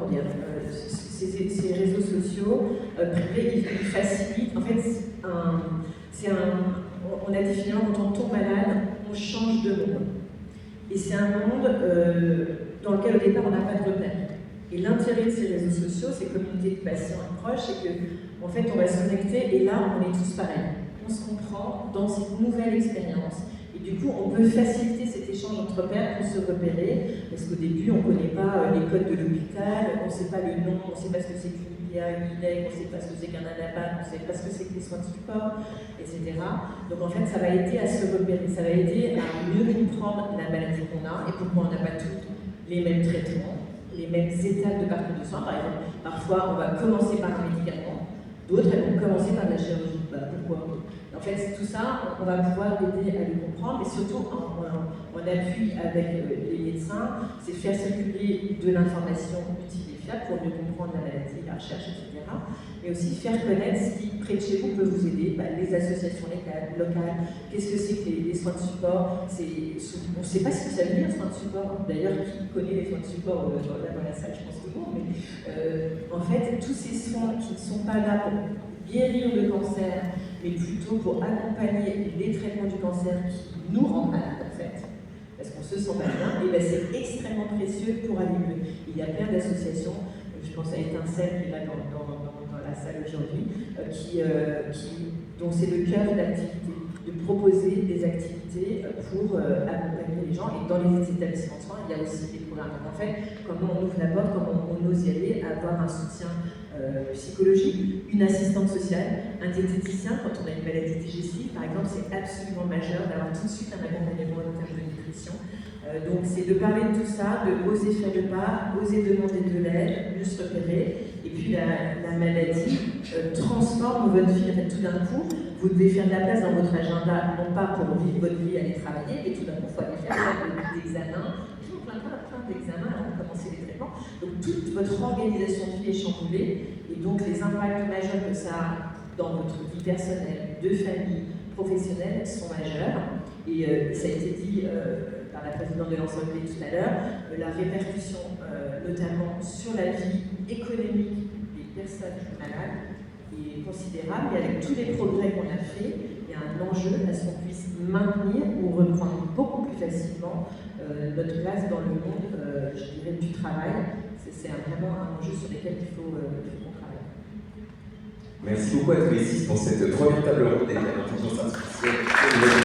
comment dire, ces réseaux sociaux privés, ils facilitent. En fait, on a défini quand on tombe malade, on change de monde. Et c'est un monde dans lequel au départ on n'a pas de repère. Et l'intérêt de ces réseaux sociaux, ces communautés de patients et proches, c'est qu'en fait on va se connecter et là on est tous pareils. On se comprend dans cette nouvelle expérience. Et du coup, on peut faciliter cet échange entre pairs pour se repérer, parce qu'au début, on ne connaît pas les codes de l'hôpital, on ne sait pas le nom, on ne sait pas ce que c'est qu'une IPA, une ILEC, on ne sait pas ce que c'est qu'un ANAPA, on ne sait pas ce que c'est que les soins de support, etc. Donc en fait, ça va aider à se repérer, ça va aider à mieux comprendre la maladie qu'on a et pourquoi on n'a pas tous les mêmes traitements, les mêmes étapes de parcours de soins. Par exemple, parfois, on va commencer par un médicament, d'autres, elles vont commencer par la chirurgie. Pourquoi ? En fait, tout ça, on va pouvoir aider à le comprendre, mais surtout en appui avec les médecins, c'est faire circuler de l'information utile et fiable pour mieux comprendre la maladie, la recherche, etc. Mais aussi faire connaître ce qui, près de chez vous, peut vous aider, les associations locales. Qu'est-ce que c'est que les soins de support? On ne sait pas ce que ça veut dire, soins de support. D'ailleurs, qui connaît les soins de support dans la salle? Je pense tout le monde. Mais en fait, tous ces soins qui ne sont pas là pour guérir le cancer, mais plutôt pour accompagner les traitements du cancer qui nous rendent malades, en fait, parce qu'on se sent pas bien, et bien c'est extrêmement précieux pour aller mieux. Il y a plein d'associations, je pense à Étincelle qui est là dans la salle aujourd'hui, dont c'est le cœur de l'activité, de proposer des activités pour accompagner les gens. Et dans les établissements de soins, il y a aussi des programmes. Donc en fait, comment on ouvre la porte, comment on ose y aller, avoir un soutien psychologique, une assistante sociale, un diététicien quand on a une maladie digestive, par exemple, c'est absolument majeur d'avoir tout de suite un accompagnement en termes de nutrition. Donc c'est de parler de tout ça, de oser faire le pas, oser demander de l'aide, mieux se repérer. Et puis la maladie transforme votre vie. En fait, tout d'un coup, vous devez faire de la place dans votre agenda, non pas pour vivre votre vie, aller travailler, mais tout d'un coup, il faut aller faire des examens. Plein d'examens avant de commencer les traitements. Donc toute votre organisation de vie est chamboulée et donc les impacts majeurs que ça a dans votre vie personnelle, de famille, professionnelle sont majeurs. Et ça a été dit par la présidente de l'Ensemble tout à l'heure, la répercussion notamment sur la vie économique des personnes malades est considérable. Et avec tous les progrès qu'on a faits, il y a un enjeu à ce qu'on puisse maintenir ou reprendre beaucoup plus facilement notre place dans le monde, je dirais, du travail. C'est vraiment un enjeu sur lequel il faut qu'on travaille. Merci beaucoup à tous les six pour cette première table ronde dédiée à l'intelligence artificielle.